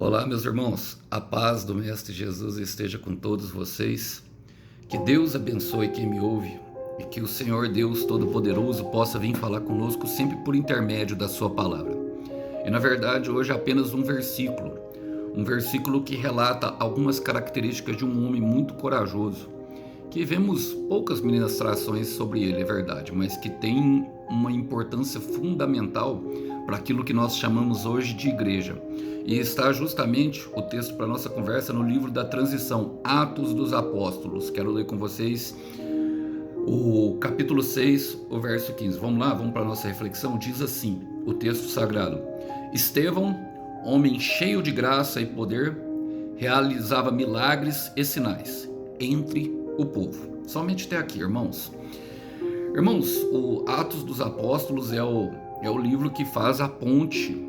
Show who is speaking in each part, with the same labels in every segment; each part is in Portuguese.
Speaker 1: Olá, meus irmãos, a paz do Mestre Jesus esteja com todos vocês. Que Deus abençoe quem me ouve e que o Senhor Deus Todo-Poderoso possa vir falar conosco sempre por intermédio da Sua palavra. E na verdade, hoje é apenas um versículo que relata algumas características de um homem muito corajoso, que vemos poucas ministrações sobre ele, é verdade, mas que tem uma importância fundamental para aquilo que nós chamamos hoje de igreja. E está justamente o texto para a nossa conversa no livro da transição, Atos dos Apóstolos. Quero ler com vocês o capítulo 6, o verso 15. Vamos lá, vamos para a nossa reflexão. Diz assim, o texto sagrado: Estevão, homem cheio de graça e poder, realizava milagres e sinais entre o povo. Somente até aqui, irmãos. Irmãos, o Atos dos Apóstolos é o livro que faz a ponte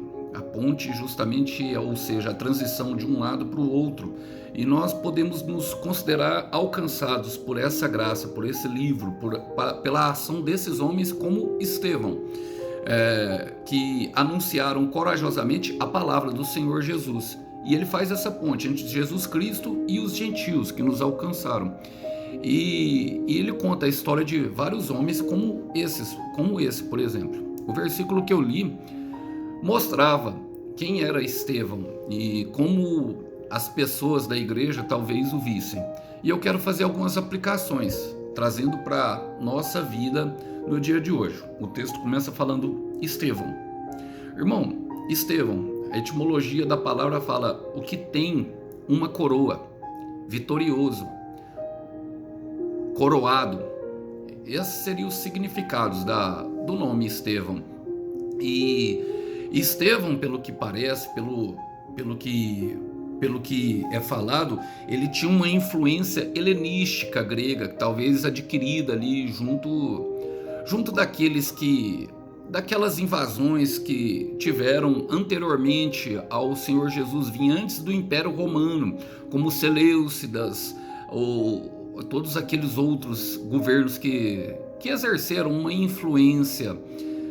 Speaker 1: justamente, ou seja, a transição de um lado para o outro. E nós podemos nos considerar alcançados por essa graça, por esse livro, pela ação desses homens como Estevão, que anunciaram corajosamente a palavra do Senhor Jesus. E ele faz essa ponte entre Jesus Cristo e os gentios que nos alcançaram. E ele conta a história de vários homens como esse, por exemplo. O versículo que eu li mostrava quem era Estevão e como as pessoas da igreja talvez o vissem. E eu quero fazer algumas aplicações, trazendo para a nossa vida no dia de hoje. O texto começa falando Estevão. Irmão, Estevão, a etimologia da palavra fala o que tem uma coroa, vitorioso, coroado. Esses seriam os significados do nome Estevão. E Estevão, pelo que parece, pelo que é falado, ele tinha uma influência helenística grega, talvez adquirida ali junto daquelas invasões que tiveram anteriormente ao Senhor Jesus vir, antes do Império Romano, como Seleucidas, ou todos aqueles outros governos que exerceram uma influência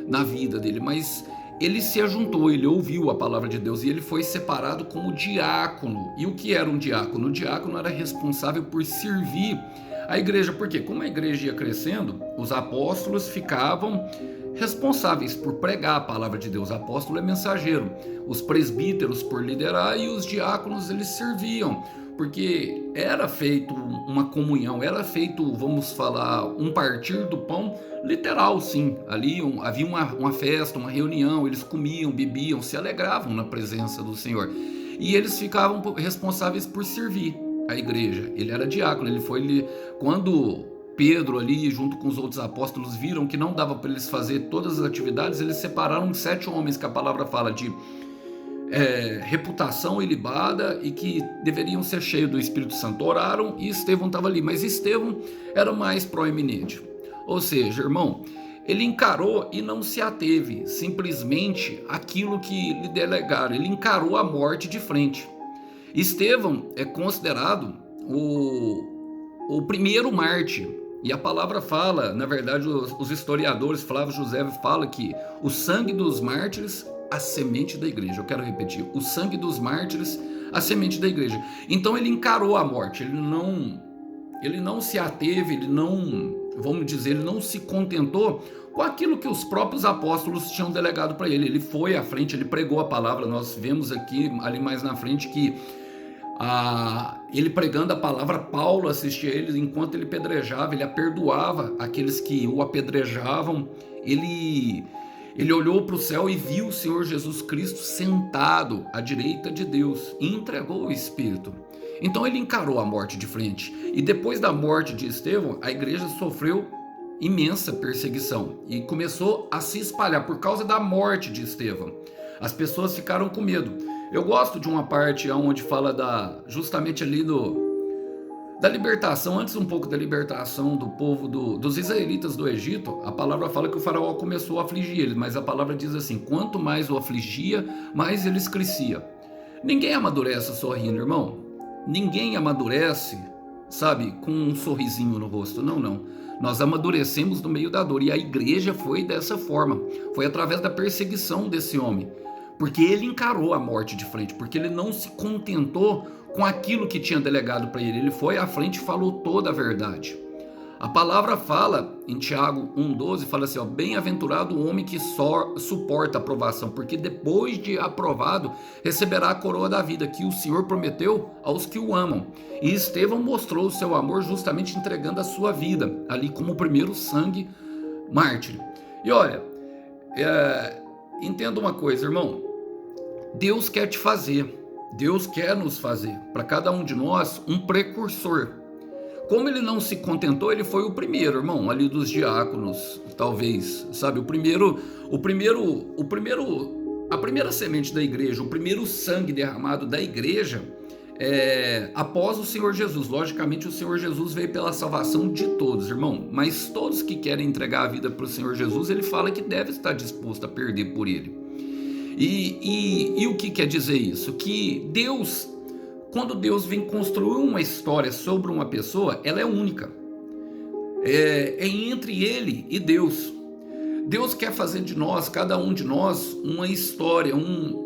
Speaker 1: na vida dele. Mas ele se ajuntou, ele ouviu a palavra de Deus e ele foi separado como diácono. E o que era um diácono? O diácono era responsável por servir a igreja, porque como a igreja ia crescendo, os apóstolos ficavam responsáveis por pregar a palavra de Deus. O apóstolo é mensageiro, os presbíteros por liderar e os diáconos eles serviam, porque era feito uma comunhão, era feito, vamos falar, um partir do pão literal, sim. Ali havia uma festa, uma reunião, eles comiam, bebiam, se alegravam na presença do Senhor. E eles ficavam responsáveis por servir a igreja. Ele era diácono, quando Pedro ali, junto com os outros apóstolos, viram que não dava para eles fazer todas as atividades, eles separaram 7 homens que a palavra fala de reputação ilibada e que deveriam ser cheios do Espírito Santo. Oraram e Estevão estava ali, mas Estevão era mais proeminente. Ou seja, irmão, ele encarou e não se ateve simplesmente aquilo que lhe delegaram, ele encarou a morte de frente. Estevão é considerado o primeiro mártir. E a palavra fala, na verdade, os historiadores, Flávio José fala que o sangue dos mártires, a semente da igreja. Eu quero repetir, o sangue dos mártires, a semente da igreja. Então ele encarou a morte, ele não se ateve, ele não se contentou com aquilo que os próprios apóstolos tinham delegado para ele. Ele foi à frente, ele pregou a palavra. Nós vemos ali mais na frente que ele pregando a palavra, Paulo assistia a ele enquanto ele pedrejava, ele aperdoava aqueles que o apedrejavam. Ele olhou para o céu e viu o Senhor Jesus Cristo sentado à direita de Deus e entregou o Espírito. Então ele encarou a morte de frente. E depois da morte de Estevão, a igreja sofreu imensa perseguição e começou a se espalhar por causa da morte de Estevão. As pessoas ficaram com medo. Eu gosto de uma parte onde fala justamente ali da libertação, antes um pouco da libertação do povo dos israelitas do Egito. A palavra fala que o faraó começou a afligir eles, mas a palavra diz assim: quanto mais o afligia, mais eles cresciam. Ninguém amadurece sorrindo, irmão. Ninguém amadurece, sabe, com um sorrisinho no rosto. Não. Nós amadurecemos no meio da dor. E a igreja foi dessa forma. Foi através da perseguição desse homem. porque ele encarou a morte de frente, porque ele não se contentou com aquilo que tinha delegado para ele. Ele foi à frente e falou toda a verdade. A palavra fala em Tiago 1,12, fala assim, ó, bem-aventurado o homem que suporta a provação, porque depois de aprovado receberá a coroa da vida que o Senhor prometeu aos que o amam. E Estevão mostrou o seu amor justamente entregando a sua vida, ali como o primeiro sangue mártir. E olha, entenda uma coisa, irmão, Deus quer te fazer, Deus quer nos fazer, para cada um de nós, um precursor. Como ele não se contentou, ele foi o primeiro, irmão, ali dos diáconos, talvez, sabe? A primeira semente da igreja, o primeiro sangue derramado da igreja, após o Senhor Jesus. Logicamente, o Senhor Jesus veio pela salvação de todos, irmão, mas todos que querem entregar a vida para o Senhor Jesus, ele fala que deve estar disposto a perder por ele. E o que quer dizer isso? Que Deus, quando Deus vem construir uma história sobre uma pessoa, ela é única. É entre ele e Deus. Deus quer fazer de nós, cada um de nós, uma história,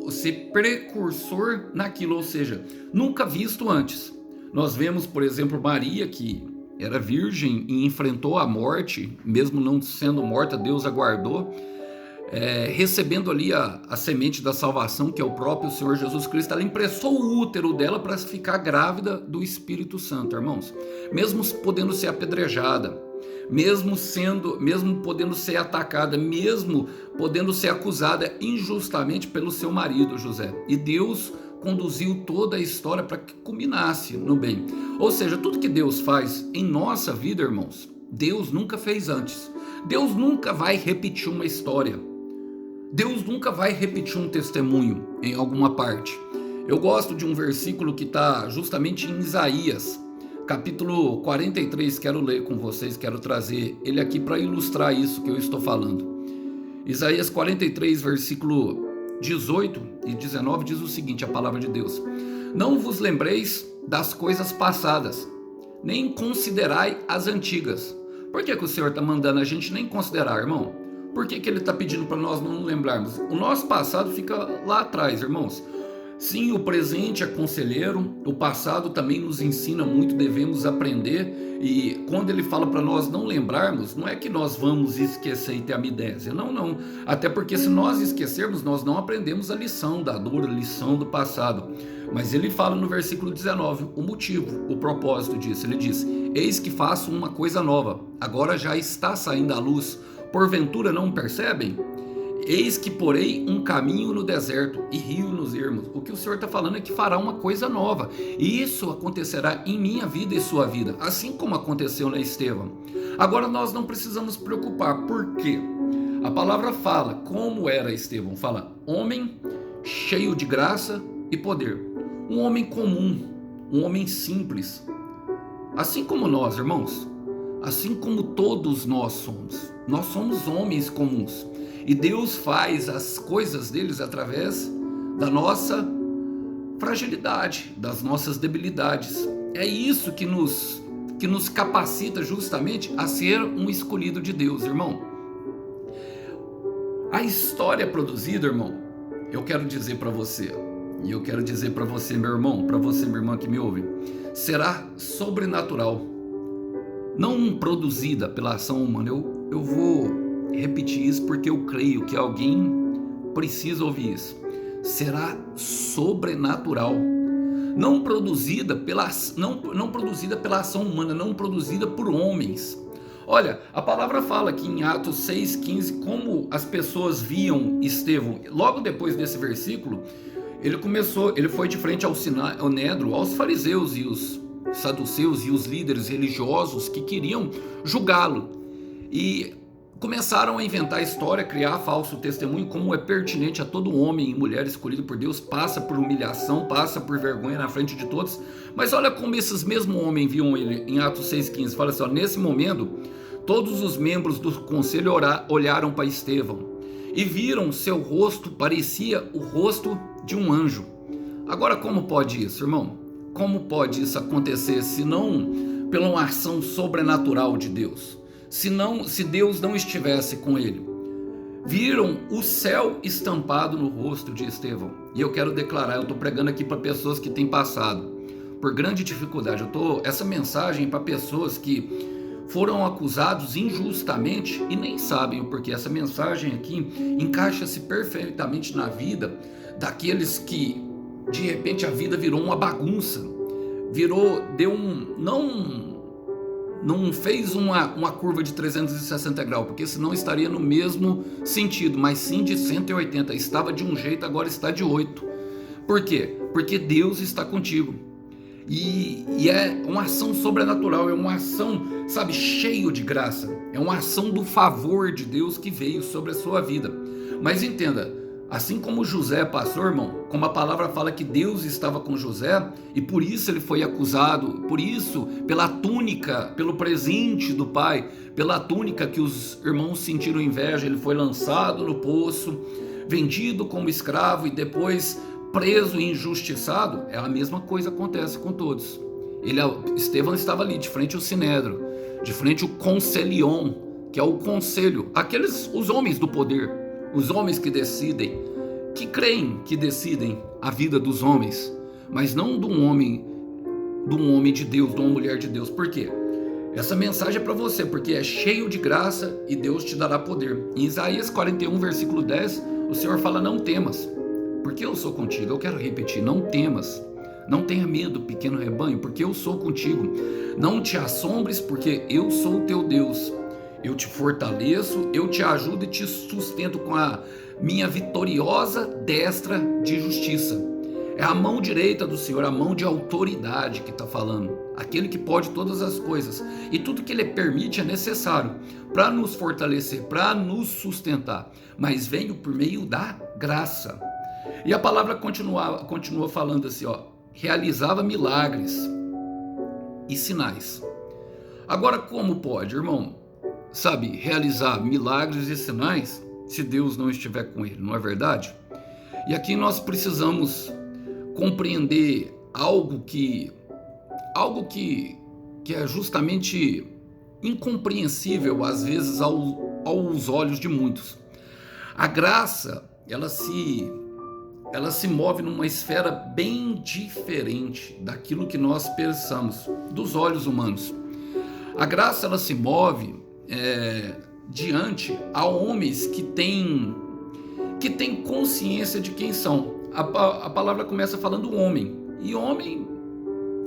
Speaker 1: ser precursor naquilo, ou seja, nunca visto antes. Nós vemos, por exemplo, Maria, que era virgem e enfrentou a morte, mesmo não sendo morta, Deus a guardou. Recebendo ali a semente da salvação, que é o próprio Senhor Jesus Cristo. Ela impressou o útero dela para ficar grávida do Espírito Santo, irmãos. Mesmo podendo ser apedrejada, mesmo podendo ser atacada, mesmo podendo ser acusada injustamente pelo seu marido José. E Deus conduziu toda a história para que culminasse no bem. Ou seja, tudo que Deus faz em nossa vida, irmãos, Deus nunca fez antes. Deus nunca vai repetir uma história. Deus nunca vai repetir um testemunho em alguma parte. Eu gosto de um versículo que está justamente em Isaías, capítulo 43, quero ler com vocês, quero trazer ele aqui para ilustrar isso que eu estou falando. Isaías 43, versículo 18 e 19 diz o seguinte, a palavra de Deus: não vos lembreis das coisas passadas, nem considerai as antigas. Por que o Senhor está mandando a gente nem considerar, irmão? Por que ele está pedindo para nós não lembrarmos? O nosso passado fica lá atrás, irmãos. Sim, o presente é conselheiro, o passado também nos ensina muito, devemos aprender. E quando ele fala para nós não lembrarmos, não é que nós vamos esquecer e ter amnésia, não. Até porque se nós esquecermos, nós não aprendemos a lição da dor, a lição do passado. Mas ele fala no versículo 19, o motivo, o propósito disso. Ele diz, eis que faço uma coisa nova, agora já está saindo à luz. Porventura não percebem? Eis que porei um caminho no deserto e rio nos ermos. O que o Senhor está falando é que fará uma coisa nova. E isso acontecerá em minha vida e sua vida, assim como aconteceu na Estevão. Agora nós não precisamos preocupar. Por quê? A palavra fala como era Estevão. Fala, homem cheio de graça e poder. Um homem comum, um homem simples. Assim como nós, irmãos. Assim como todos nós somos homens comuns. E Deus faz as coisas deles através da nossa fragilidade, das nossas debilidades. É isso que nos capacita justamente a ser um escolhido de Deus, irmão. A história produzida, irmão, eu quero dizer para você, e eu quero dizer para você, meu irmão, para você, minha irmã que me ouve, será sobrenatural. Não produzida pela ação humana. Eu vou repetir isso porque eu creio que alguém precisa ouvir isso. Será sobrenatural. Não produzida pela ação humana, não produzida por homens. Olha, a palavra fala aqui em Atos 6,15 como as pessoas viam Estevão. Logo depois desse versículo, ele foi de frente ao Sinédrio, aos fariseus e os saduceus e os líderes religiosos que queriam julgá-lo e começaram a inventar a história, criar falso testemunho, como é pertinente a todo homem e mulher escolhido por Deus, passa por humilhação, passa por vergonha na frente de todos. Mas olha como esses mesmos homens viam ele em Atos 6,15, fala assim, ó, nesse momento todos os membros do conselho olharam para Estevão e viram seu rosto, parecia o rosto de um anjo. Agora como pode isso, irmão? Como pode isso acontecer se não pela uma ação sobrenatural de Deus? Se Deus não estivesse com ele? viram o céu estampado no rosto de Estevão. E eu quero declarar, eu estou pregando aqui para pessoas que têm passado por grande dificuldade. Essa mensagem para pessoas que foram acusados injustamente e nem sabem o porquê. Essa mensagem aqui encaixa-se perfeitamente na vida daqueles que de repente a vida virou uma bagunça, não fez uma curva de 360 graus, porque senão estaria no mesmo sentido, mas sim de 180. Estava de um jeito, agora está de 8. Por quê? Porque Deus está contigo. E é uma ação sobrenatural, é uma ação, sabe, cheio de graça. É uma ação do favor de Deus que veio sobre a sua vida. Mas entenda, assim como José passou, irmão, como a palavra fala que Deus estava com José, e por isso ele foi acusado, por isso, pela túnica, pelo presente do pai, pela túnica que os irmãos sentiram inveja, ele foi lançado no poço, vendido como escravo e depois preso e injustiçado. É a mesma coisa acontece com todos. Estevão estava ali de frente ao Sinédrio, de frente ao Conselion, que é o conselho, os homens do poder, os homens que decidem, que creem que decidem a vida dos homens, mas não de um homem de Deus, de uma mulher de Deus. Por quê? Essa mensagem é para você, porque é cheio de graça e Deus te dará poder. Em Isaías 41, versículo 10, o Senhor fala: não temas, porque eu sou contigo. Eu quero repetir: não temas, não tenha medo, pequeno rebanho, porque eu sou contigo. Não te assombres, porque eu sou o teu Deus. Eu te fortaleço, eu te ajudo e te sustento com a minha vitoriosa destra de justiça. É a mão direita do Senhor, a mão de autoridade que está falando. Aquele que pode todas as coisas. E tudo que Ele permite é necessário para nos fortalecer, para nos sustentar. Mas veio por meio da graça. E a palavra continua falando assim, ó: realizava milagres e sinais. Agora, como pode, irmão, sabe, realizar milagres e sinais se Deus não estiver com ele, não é verdade? E aqui nós precisamos compreender algo que é justamente incompreensível às vezes aos olhos de muitos. A graça, ela se move numa esfera bem diferente daquilo que nós pensamos, dos olhos humanos. A graça, ela se move diante a homens que têm consciência de quem são. A palavra começa falando homem, e homem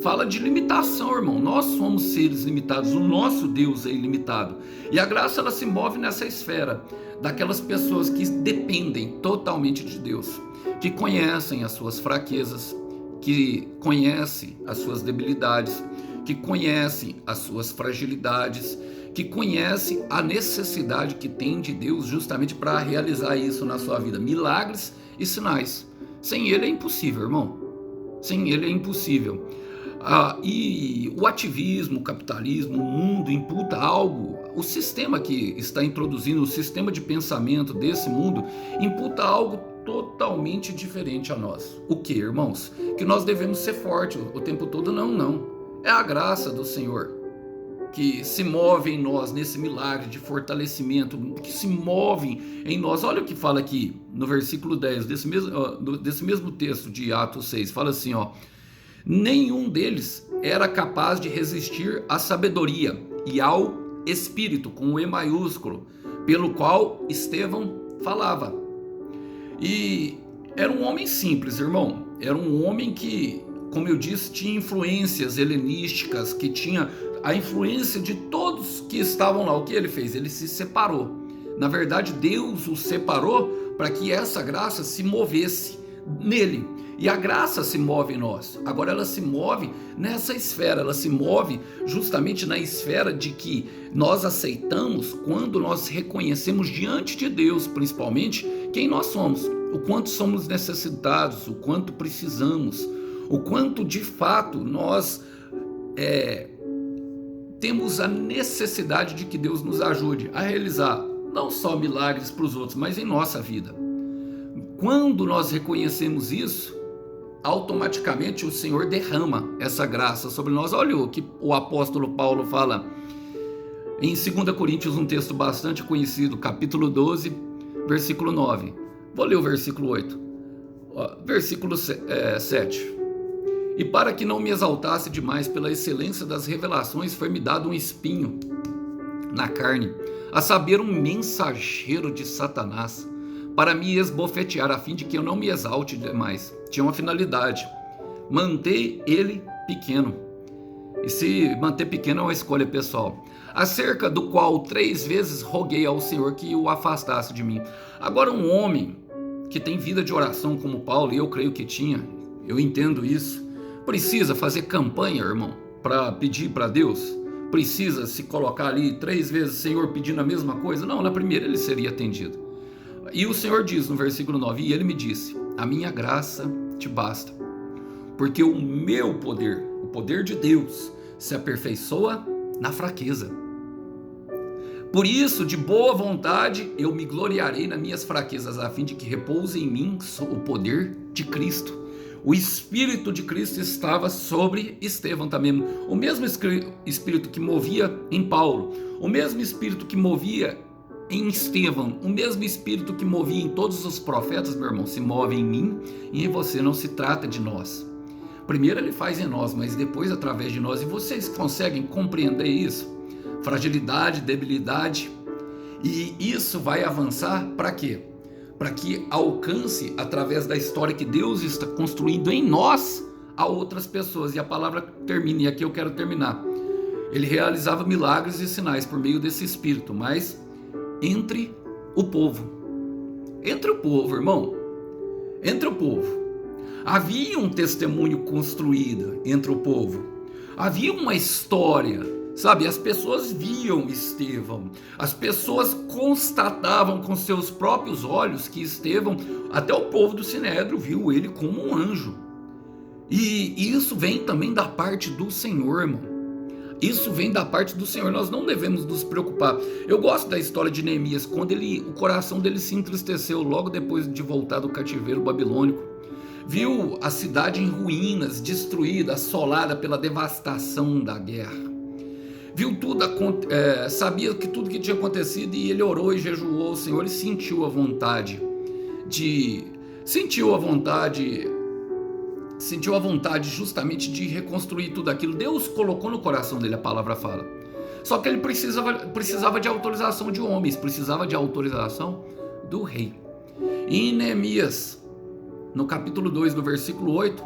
Speaker 1: fala de limitação, irmão. Nós somos seres limitados, o nosso Deus é ilimitado. E a graça, ela se move nessa esfera daquelas pessoas que dependem totalmente de Deus, que conhecem as suas fraquezas, que conhecem as suas debilidades, que conhecem as suas fragilidades, que conhecem a necessidade que tem de Deus justamente para realizar isso na sua vida, milagres e sinais. Sem Ele é impossível, irmão. Sem Ele é impossível. E o ativismo, o capitalismo, o mundo imputa algo, o sistema que está introduzindo, o sistema de pensamento desse mundo, imputa algo totalmente diferente a nós. O que, irmãos? Que nós devemos ser fortes o tempo todo? Não. É a graça do Senhor que se move em nós nesse milagre de fortalecimento, que se move em nós. Olha o que fala aqui no versículo 10 desse mesmo texto de Atos 6, fala assim, ó: nenhum deles era capaz de resistir à sabedoria e ao Espírito, com o E maiúsculo, pelo qual Estevão falava. E era um homem simples, irmão. Era um homem que, como eu disse, tinha influências helenísticas, que tinha a influência de todos que estavam lá. O que ele fez? Ele se separou. Na verdade, Deus o separou para que essa graça se movesse nele. E a graça se move em nós. Agora ela se move nessa esfera, ela se move justamente na esfera de que nós aceitamos quando nós reconhecemos diante de Deus, principalmente, quem nós somos, o quanto somos necessitados, o quanto precisamos, o quanto de fato nós temos a necessidade de que Deus nos ajude a realizar não só milagres para os outros, mas em nossa vida. Quando nós reconhecemos isso, automaticamente o Senhor derrama essa graça sobre nós. Olha o que o apóstolo Paulo fala em 2 Coríntios, um texto bastante conhecido, capítulo 12, versículo 9. Vou ler o versículo 8. Versículo 7. E para que não me exaltasse demais pela excelência das revelações, foi-me dado um espinho na carne, a saber, um mensageiro de Satanás, para me esbofetear, a fim de que eu não me exalte demais. Tinha uma finalidade: manter ele pequeno. E se manter pequeno é uma escolha pessoal, acerca do qual 3 vezes roguei ao Senhor que o afastasse de mim. Agora, um homem que tem vida de oração como Paulo, e eu creio que tinha, eu entendo isso, precisa fazer campanha, irmão, para pedir para Deus? Precisa se colocar ali 3 vezes, Senhor, pedindo a mesma coisa? Não, na primeira ele seria atendido. E o Senhor diz no versículo 9, e ele me disse: a minha graça te basta, porque o meu poder, o poder de Deus, se aperfeiçoa na fraqueza. Por isso, de boa vontade, eu me gloriarei nas minhas fraquezas, a fim de que repouse em mim o poder de Cristo. O Espírito de Cristo estava sobre Estevão também. O mesmo Espírito que movia em Paulo, o mesmo Espírito que movia em Estevão, o mesmo Espírito que movia em todos os profetas, meu irmão, se move em mim e em você. Não se trata de nós. Primeiro ele faz em nós, mas depois através de nós. E vocês conseguem compreender isso? Fragilidade, debilidade. E isso vai avançar para quê? Para que alcance, através da história que Deus está construindo em nós, a outras pessoas. E a palavra termina, e aqui eu quero terminar. Ele realizava milagres e sinais por meio desse Espírito, mas entre o povo. Entre o povo, irmão. Entre o povo. Havia um testemunho construído entre o povo. Havia uma história, sabe? As pessoas viam Estevão. As pessoas constatavam com seus próprios olhos que Estevão, até o povo do Sinédrio, viu ele como um anjo. E isso vem também da parte do Senhor, irmão. Isso vem da parte do Senhor, nós não devemos nos preocupar. Eu gosto da história de Neemias, quando o coração dele se entristeceu logo depois de voltar do cativeiro babilônico. Viu a cidade em ruínas, destruída, assolada pela devastação da guerra. Viu tudo, sabia que tudo que tinha acontecido, e ele orou e jejuou ao Senhor e sentiu a vontade justamente de reconstruir tudo aquilo. Deus colocou no coração dele, a palavra fala. Só que ele precisava de autorização de homens, precisava de autorização do rei. E em Neemias, no capítulo 2, no versículo 8,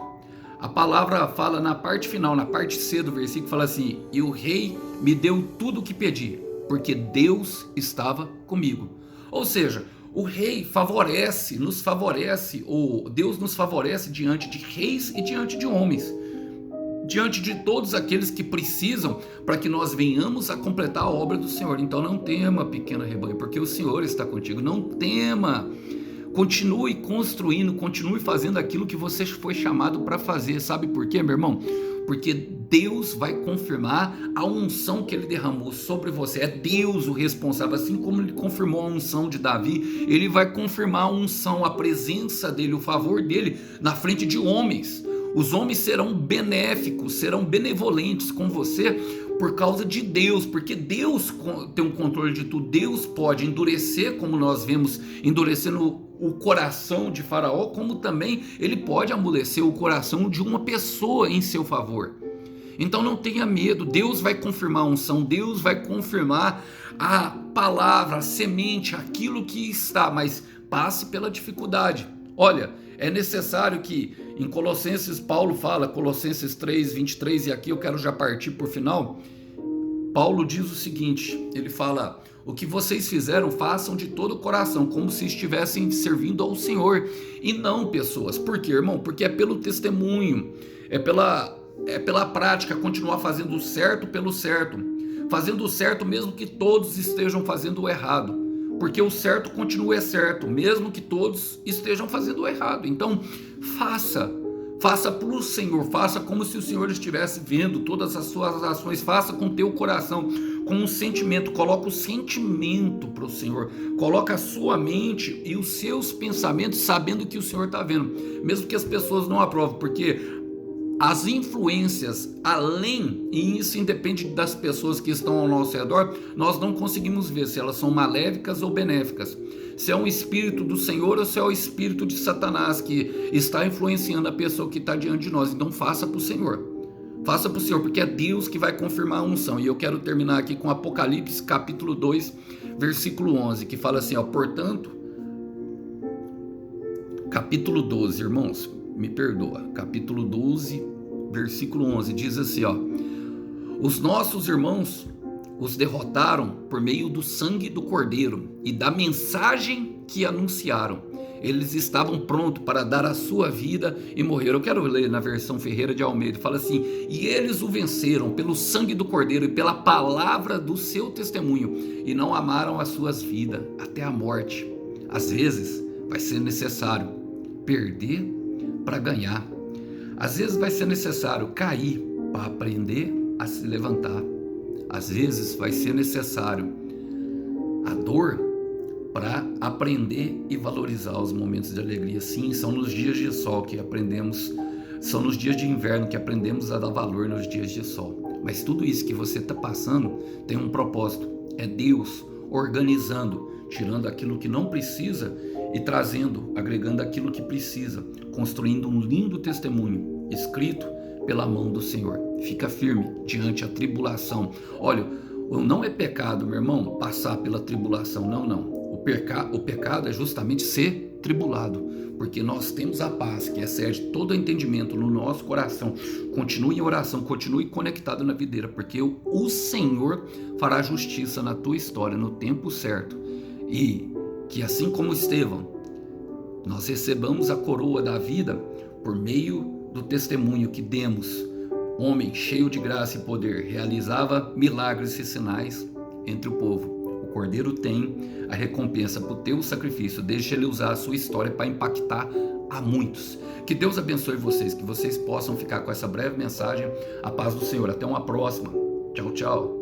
Speaker 1: a palavra fala na parte final, na parte C do versículo, fala assim: e o rei me deu tudo o que pedi, porque Deus estava comigo. Ou seja, o rei Deus nos favorece diante de reis e diante de homens, diante de todos aqueles que precisam para que nós venhamos a completar a obra do Senhor. Então não tema, pequeno rebanho, porque o Senhor está contigo. Não tema, continue construindo, continue fazendo aquilo que você foi chamado para fazer. Sabe por quê, meu irmão? Porque Deus vai confirmar a unção que ele derramou sobre você. É Deus o responsável. Assim como ele confirmou a unção de Davi, ele vai confirmar a unção, a presença dele, o favor dele na frente de homens. Os homens serão benéficos, serão benevolentes com você por causa de Deus, porque Deus tem um controle de tudo. Deus pode endurecer, como nós vemos, endurecendo o coração de Faraó, como também ele pode amolecer o coração de uma pessoa em seu favor. Então não tenha medo, Deus vai confirmar a unção, Deus vai confirmar a palavra, a semente, aquilo que está, mas passe pela dificuldade. Olha, é necessário que em Colossenses, Paulo fala, Colossenses 3, 23, e aqui eu quero já partir por final. Paulo diz o seguinte, ele fala: o que vocês fizeram, façam de todo o coração, como se estivessem servindo ao Senhor, e não pessoas. Por quê, irmão? Porque é pelo testemunho, é pela prática, continuar fazendo o certo pelo certo, fazendo o certo mesmo que todos estejam fazendo o errado, porque o certo continua certo, mesmo que todos estejam fazendo o errado. Então, faça para o Senhor, faça como se o Senhor estivesse vendo todas as suas ações, faça com teu coração, com um sentimento, coloca o sentimento para o Senhor, coloca a sua mente e os seus pensamentos sabendo que o Senhor está vendo, mesmo que as pessoas não aprovem, porque as influências além, e isso independe das pessoas que estão ao nosso redor, nós não conseguimos ver se elas são maléficas ou benéficas, se é um espírito do Senhor ou se é o espírito de Satanás que está influenciando a pessoa que está diante de nós. Então faça para o Senhor. Faça para o Senhor, porque é Deus que vai confirmar a unção. E eu quero terminar aqui com Apocalipse capítulo 2, versículo 11, que fala assim, portanto, capítulo 12, irmãos, me perdoa, capítulo 12, versículo 11, diz assim, os nossos irmãos os derrotaram por meio do sangue do Cordeiro e da mensagem que anunciaram. Eles estavam prontos para dar a sua vida e morrer. Eu quero ler na versão Ferreira de Almeida, fala assim, e eles o venceram pelo sangue do Cordeiro e pela palavra do seu testemunho, e não amaram as suas vidas até a morte. Às vezes vai ser necessário perder para ganhar. Às vezes vai ser necessário cair para aprender a se levantar. Às vezes vai ser necessário a dor para aprender e valorizar os momentos de alegria. Sim, são nos dias de sol que aprendemos, são nos dias de inverno que aprendemos a dar valor nos dias de sol. Mas tudo isso que você está passando tem um propósito. É Deus organizando, tirando aquilo que não precisa e trazendo, agregando aquilo que precisa, construindo um lindo testemunho escrito pela mão do Senhor. Fica firme diante a tribulação. Olha, não é pecado, meu irmão, passar pela tribulação. Não. O pecado é justamente ser tribulado, porque nós temos a paz que excede todo entendimento no nosso coração. Continue em oração, continue conectado na videira, porque o Senhor fará justiça na tua história no tempo certo. E que assim como Estevão, nós recebamos a coroa da vida por meio do testemunho que demos. Homem cheio de graça e poder, realizava milagres e sinais entre o povo. O Cordeiro tem a recompensa por teu sacrifício. Deixa ele usar a sua história para impactar a muitos. Que Deus abençoe vocês, que vocês possam ficar com essa breve mensagem. A paz do Senhor. Até uma próxima. Tchau, tchau.